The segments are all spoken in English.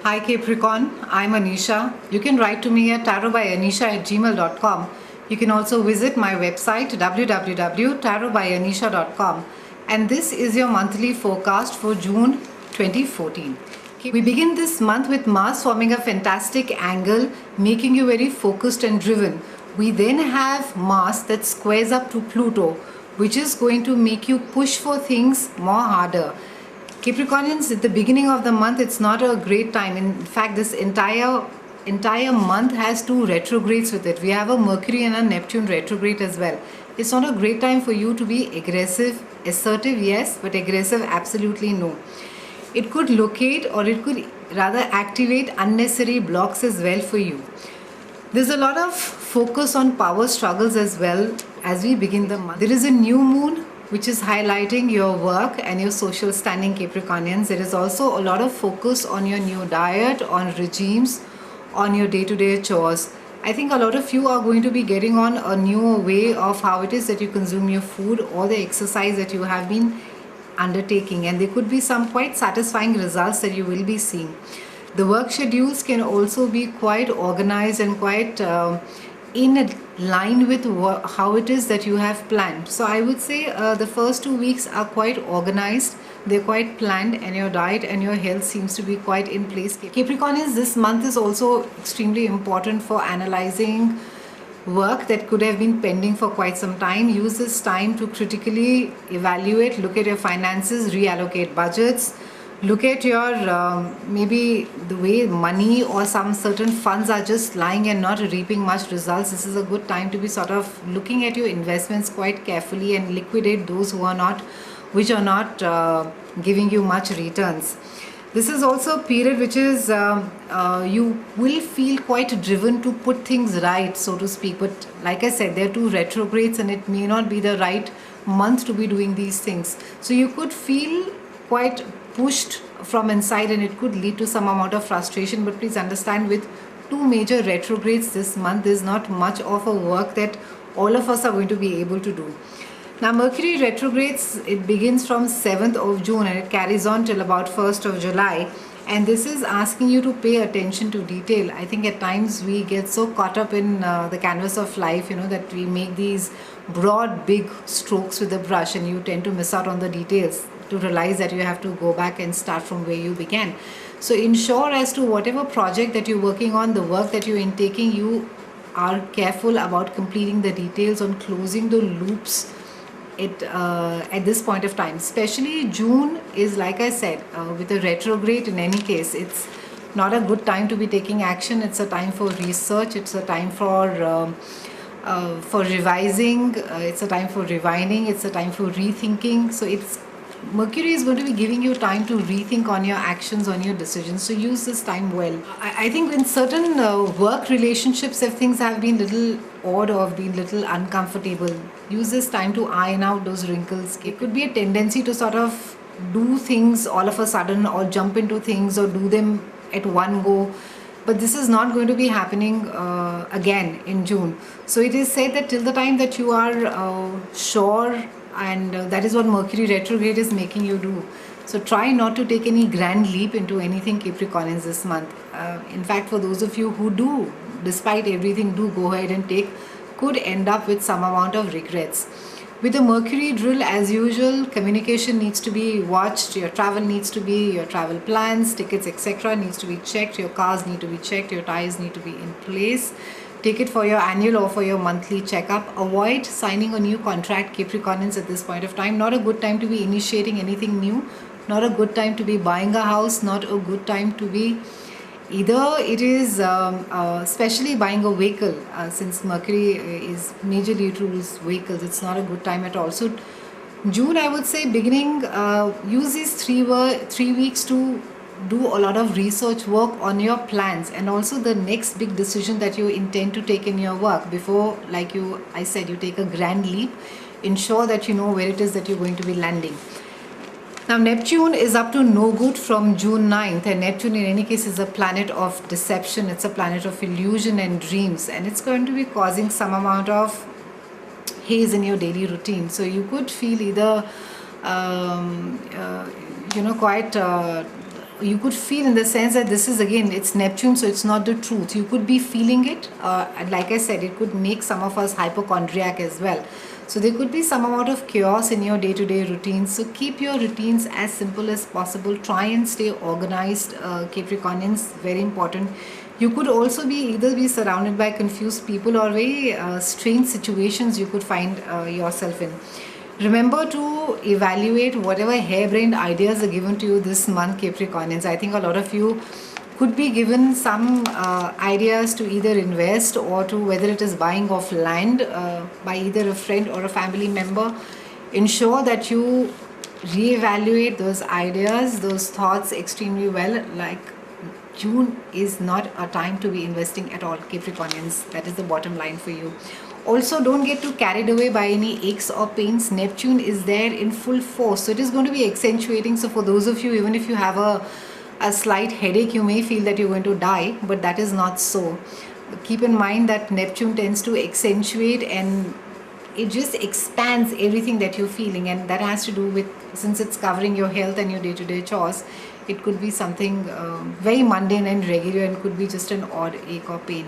Hi Capricorn, I'm Anisha. You can write to me at tarotbyanisha@gmail.com. You can also visit my website www.tarotbyanisha.com. And this is your monthly forecast for June 2014. We begin this month with Mars forming a fantastic angle, making you very focused and driven. We then have Mars that squares up to Pluto, which is going to make you push for things more harder. Capricornians, at the beginning of the month, it's not a great time. In fact, this entire month has two retrogrades with it. We have a Mercury and a Neptune retrograde as well. It's not a great time for you to be aggressive, assertive, yes, but aggressive, absolutely no. It could locate or it could rather activate unnecessary blocks as well for you. There's a lot of focus on power struggles as well as we begin the month. There is a new moon which is highlighting your work and your social standing, Capricornians. There is also a lot of focus on your new diet, on regimes, on your day-to-day chores. I think a lot of you are going to be getting on a new way of how it is that you consume your food or the exercise that you have been undertaking, and there could be some quite satisfying results that you will be seeing. The work schedules can also be quite organized and quite in line with how it is that you have planned. So I would say the first 2 weeks are quite organized, they're quite planned, and your diet and your health seems to be quite in place. Capricornians, this month is also extremely important for analyzing work that could have been pending for quite some time. Use this time to critically evaluate, look at your finances, reallocate budgets, look at your maybe the way money or some certain funds are just lying and not reaping much results. This is a good time to be sort of looking at your investments quite carefully and liquidate those which are not giving you much returns. This is also a period which is you will feel quite driven to put things right, so to speak. But like I said, there are two retrogrades and it may not be the right month to be doing these things. So you could feel quite pushed from inside and it could lead to some amount of frustration. But please understand, with two major retrogrades this month, there's not much of a work that all of us are going to be able to do. Now Mercury retrogrades, it begins from 7th of June and it carries on till about 1st of July. And this is asking you to pay attention to detail. I think at times we get so caught up in the canvas of life, that we make these broad, big strokes with the brush and you tend to miss out on the details to realize that you have to go back and start from where you began. So ensure as to whatever project that you're working on, the work that you're intaking, you are careful about completing the details, on closing the loops at this point of time. Especially June is, like I said, with a retrograde, in any case, it's not a good time to be taking action. It's a time for research, it's a time for revising, it's a time for rewining, it's a time for rethinking. So Mercury is going to be giving you time to rethink on your actions, on your decisions. So use this time well. I think in certain work relationships, if things have been little odd or have been little uncomfortable, use this time to iron out those wrinkles. It could be a tendency to sort of do things all of a sudden or jump into things or do them at one go. But this is not going to be happening again in June. So it is said that till the time that you are sure, and that is what Mercury retrograde is making you do. So try not to take any grand leap into anything, Capricornians, this month. In fact, for those of you who do, despite everything, do go ahead and take, could end up with some amount of regrets. With the Mercury drill, as usual, communication needs to be watched, your travel plans, tickets, etc. needs to be checked, your cars need to be checked, your tires need to be in place. Take it for your annual or for your monthly checkup. Avoid signing a new contract, Capricornians, at this point of time. Not a good time to be initiating anything new. Not a good time to be buying a house. Not a good time to be especially buying a vehicle, since Mercury is majorly rules vehicles. It's not a good time at all. So June, I would say, beginning, use these 3 weeks to do a lot of research work on your plans and also the next big decision that you intend to take in your work before, I said, you take a grand leap. Ensure that you know where it is that you're going to be landing. Now Neptune is up to no good from June 9th, and Neptune in any case is a planet of deception. It's a planet of illusion and dreams, and it's going to be causing some amount of haze in your daily routine. So you could feel either quite you could feel, in the sense that this is, again, it's Neptune, so it's not the truth. You could be feeling it, and like I said, it could make some of us hypochondriac as well. So there could be some amount of chaos in your day-to-day routines. So keep your routines as simple as possible. Try and stay organized, Capricornians, very important. You could also be either be surrounded by confused people or very strange situations you could find yourself in. Remember to evaluate whatever harebrained ideas are given to you this month, Capricornians. I think a lot of you could be given some ideas to either invest or to whether it is buying of land by either a friend or a family member. Ensure that you reevaluate those ideas, those thoughts extremely well. Like, June is not a time to be investing at all, Capricornians. That is the bottom line for you. Also, don't get too carried away by any aches or pains. Neptune is there in full force, so it is going to be accentuating. So for those of you, even if you have a slight headache, you may feel that you're going to die, but that is not so. Keep in mind that Neptune tends to accentuate, and it just expands everything that you're feeling, and that has to do with, since it's covering your health and your day-to-day chores, it could be something very mundane and regular, and could be just an odd ache or pain.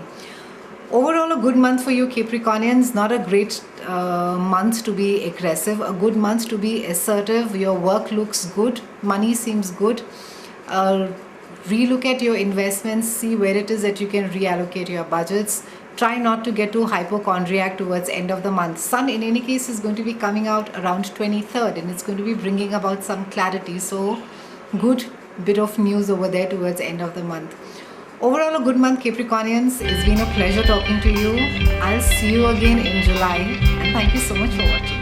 Overall, a good month for you, Capricornians. Not a great month to be aggressive, a good month to be assertive. Your work looks good, money seems good. Relook at your investments, see where it is that you can reallocate your budgets. Try not to get too hypochondriac towards end of the month. Sun, in any case, is going to be coming out around 23rd, and it's going to be bringing about some clarity. So good bit of news over there towards end of the month. Overall, a good month, Capricornians. It's been a pleasure talking to you. I'll see you again in July, and thank you so much for watching.